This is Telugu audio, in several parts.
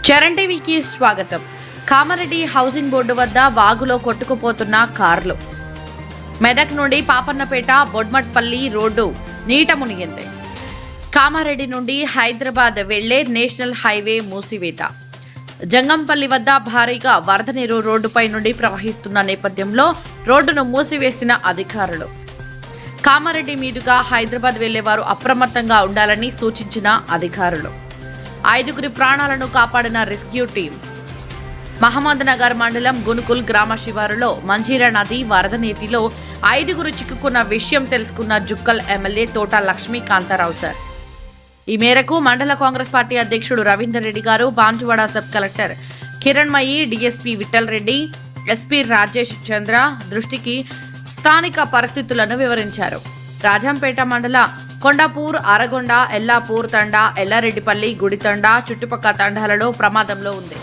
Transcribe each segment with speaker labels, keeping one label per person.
Speaker 1: చరణ్ టీవీకి స్వాగతం. కామారెడ్డి హౌసింగ్ బోర్డు వద్ద వాగులో కొట్టుకుపోతున్న కార్లు. మెదక్ నుండి పాపన్నపేట బొడ్మట్పల్లి రోడ్డు నీట మునిగింది. కామారెడ్డి నుండి హైదరాబాద్ వెళ్లే నేషనల్ హైవే మూసివేత. జంగంపల్లి వద్ద భారీగా వరద నీరు రోడ్డుపై నుండి ప్రవహిస్తున్న నేపథ్యంలో రోడ్డును మూసివేసిన అధికారులు. కామారెడ్డి మీదుగా హైదరాబాద్ వెళ్లేవారు అప్రమత్తంగా ఉండాలని సూచించిన అధికారులు. 5 ప్రాణాలను కాపాడిన రెస్క్యూ టీం. మహమ్మద్నగర్ మండలం గునుకుల్ గ్రామ శివారులో మంజీరా నది వరద నీటిలో 5 చిక్కుకున్న విషయం తెలుసుకున్న జుక్కల్ ఎమ్మెల్యే తోట లక్ష్మీకాంతారావు సార్. ఈ మేరకు మండల కాంగ్రెస్ పార్టీ అధ్యక్షుడు రవీందర్ రెడ్డి గారు Banswada sub collector Kiranmayi, DSP Vithal Reddy, SP Rajesh Chandra దృష్టికి స్థానిక పరిస్థితులను వివరించారు. రాజంపేట మండల కొండాపూర్, అరగొండ, ఎల్లాపూర్ తండా, ఎల్లారెడ్డిపల్లి, గుడితండ చుట్టుపక్కల తండాలలో ప్రమాదంలో ఉంది.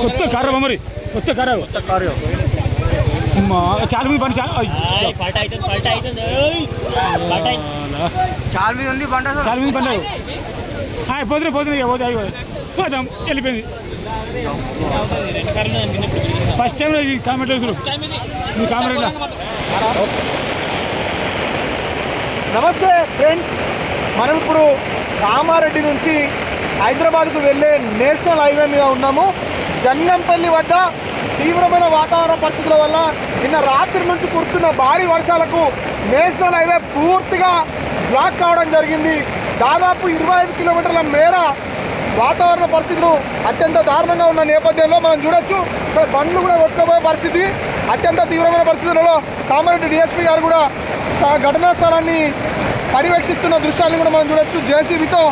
Speaker 2: కొత్త కారు మరి కొత్త కారు చాలా మంది పని చాలా మంది పండుగ పోతున్నాయి పోదాం వెళ్ళిపోయింది. ఫస్ట్ టైం ఇది కామెంట్ కామెంట్.
Speaker 3: నమస్తే ఫ్రెండ్స్, మనం ఇప్పుడు కామారెడ్డి నుంచి హైదరాబాద్కు వెళ్ళే నేషనల్ హైవే మీద ఉన్నాము. జంగంపల్లి వద్ద తీవ్రమైన వాతావరణ పరిస్థితుల వల్ల నిన్న రాత్రి నుంచి కురుస్తున్న భారీ వర్షాలకు నేషనల్ హైవే పూర్తిగా బ్లాక్ కావడం జరిగింది. దాదాపు 25 కిలోమీటర్ల మేర వాతావరణ పరిస్థితులు అత్యంత దారుణంగా ఉన్న నేపథ్యంలో మనం చూడొచ్చు, ఇక్కడ బండ్లు కూడా కొట్టుకుపోయే పరిస్థితి. అత్యంత తీవ్రమైన పరిస్థితులలో కామారెడ్డి డిఎస్పీ గారు కూడా ఘటనా స్థలాన్ని పర్యవేక్షిస్తున్న దృశ్యాన్ని కూడా మనం చూడొచ్చు. జేసీబీతో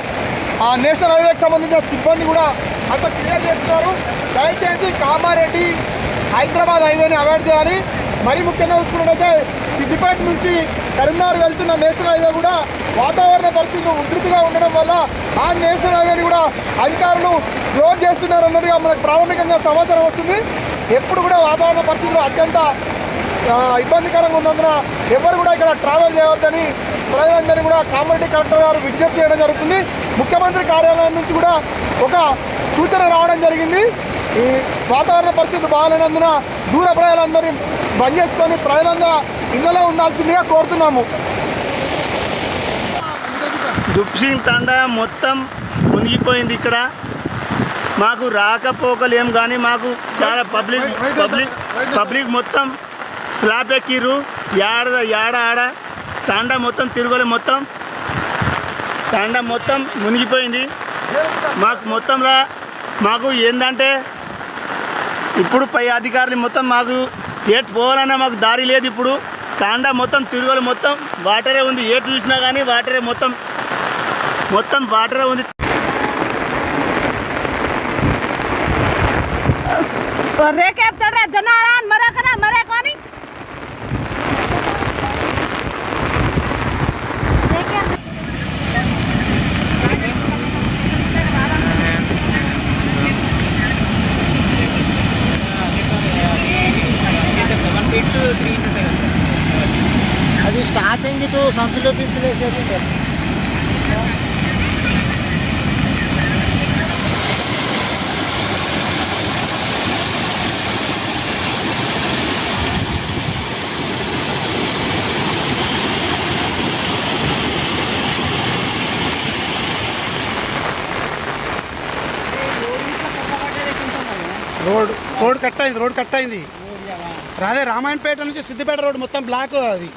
Speaker 3: ఆ నేషనల్ హైవేకి సంబంధించిన సిబ్బంది కూడా అంత క్లియర్ చేస్తున్నారు. దయచేసి కామారెడ్డి హైదరాబాద్ హైవేని అవాయిడ్ చేయాలి. మరీ ముఖ్యంగా చూసుకున్నట్లయితే సిద్దిపేట నుంచి కరీంనగర్ వెళ్తున్న నేషనల్ హైవే కూడా వాతావరణ పరిస్థితులు ఉధృతిగా ఉండడం వల్ల ఆ నేషనల్ హైవేని కూడా అధికారులు క్లోజ్ చేస్తున్నారు అన్నట్టుగా మనకు ప్రాథమికంగా సమాచారం వస్తుంది. ఎప్పుడు కూడా వాతావరణ పరిస్థితులు అత్యంత ఇబ్బందికరంగా ఉన్నందున ఎవరు కూడా ఇక్కడ ట్రావెల్ చేయవద్దని ప్రజలందరినీ కూడా కామారెడ్డి కలెక్టర్ గారు విజ్ఞప్తి చేయడం జరుగుతుంది. ముఖ్యమంత్రి కార్యాలయం నుంచి కూడా ఒక సూచన రావడం జరిగింది. ఈ వాతావరణ పరిస్థితులు బాగాలేనందున దూర ప్రజలందరినీ బంద్ చేసుకొని ప్రజలంగా ఇళ్లలో ఉండాల్సిందిగా కోరుతున్నాము.
Speaker 4: దుప్సింగ్ తండా మొత్తం మునిగిపోయింది. ఇక్కడ మాకు రాకపోకలు ఏం కానీ మాకు చాలా పబ్లిక్ మొత్తం స్లాబ్ ఎక్కిర్రు. ఆడ తండా మొత్తం తిరుగులే, మొత్తం తండా మొత్తం మునిగిపోయింది. మాకు ఏంటంటే ఇప్పుడు పై అధికారులు మొత్తం మాకు ఏటు పోవాలన్నా మాకు దారి లేదు. ఇప్పుడు తాండా మొత్తం తిరుగులు మొత్తం వాటరే ఉంది. ఏటు చూసినా కానీ వాటరే మొత్తం వాటరే ఉంది.
Speaker 5: అది స్టార్టింగ్ టు సంచులో తీసుకునేసేది.
Speaker 2: రోడ్ కట్ అయింది. రాదే రామాయణపేట నుంచి సిద్దిపేట రోడ్ మొత్తం బ్లాక్. అది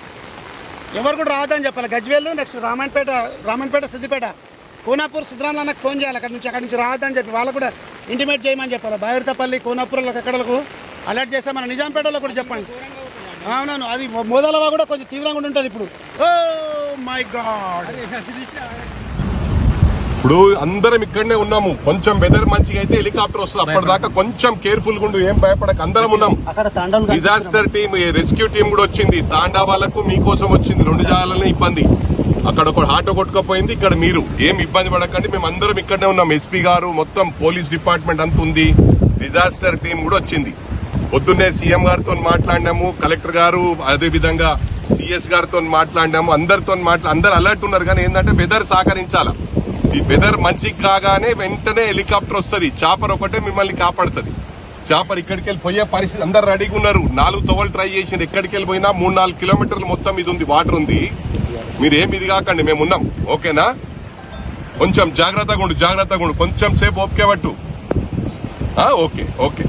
Speaker 2: ఎవరు కూడా రావద్దని చెప్పాలి. గజ్వేల్ నెక్స్ట్ రామాయణపేట సిద్దిపేట, కోనాపూర్ సిద్ధరామయ్య నాకు ఫోన్ చేయాలి. అక్కడి నుంచి రావద్దని చెప్పి వాళ్ళకు కూడా ఇంటిమేట్ చేయమని చెప్పాలి. బైరతపల్లి, కోనాపూర్లకు అక్కడలకు అలర్ట్ చేస్తే మన నిజాంపేటలో కూడా చెప్పండి. అవునవును, అది మోదలవా కూడా కొంచెం తీవ్రంగా ఉంటుంది ఇప్పుడు. Oh my god.
Speaker 6: ఇప్పుడు అందరం ఇక్కడనే ఉన్నాము. కొంచెం వెదర్ మంచిగా అయితే హెలికాప్టర్ వస్తుంది. అప్పటిదాకా కొంచెం కేర్ఫుల్ గా ఉండు, ఏం భయపడక. అందరం ఉన్నాం. డిజాస్టర్ టీం, రెస్క్యూ టీం కూడా వచ్చింది. తాండా వాళ్ళకు మీకోసం వచ్చింది. 2 జాగాలనే ఇబ్బంది. అక్కడ ఒక ఆటో కొట్టుకపోయింది, ఇక్కడ మీరు ఏం ఇబ్బంది పడకండి. మేము అందరం ఇక్కడనే ఉన్నాం. ఎస్పీ గారు, మొత్తం పోలీస్ డిపార్ట్మెంట్ అంత ఉంది. డిజాస్టర్ టీం కూడా వచ్చింది. పొద్దున్నే సీఎం గారితో మాట్లాడినాము, కలెక్టర్ గారు, అదే విధంగా సిఎస్ గారితో మాట్లాడినాము. అందరితో అందరు అలర్ట్ ఉన్నారు. కానీ ఏంటంటే వెదర్ సహకరించాలా. ఈ వెదర్ మంచి కాగానే వెంటనే హెలికాప్టర్ వస్తుంది. చాపర్ ఒకటే మిమ్మల్ని కాపాడుతుంది. చాపర్ ఇక్కడికి వెళ్ళి పోయే పరిస్థితి అందరు రెడీగా ఉన్నారు. 4 తవ్వలు ట్రై చేసింది. ఎక్కడికి వెళ్ళిపోయినా 3-4 కిలోమీటర్లు మొత్తం ఇది ఉంది, వాటర్ ఉంది. మీరేం ఇది కాకండి, మేము ఉన్నాం. ఓకేనా? కొంచెం జాగ్రత్తగా ఉండు. కొంచెం సేపు ఓపిక పట్టు. ఓకే.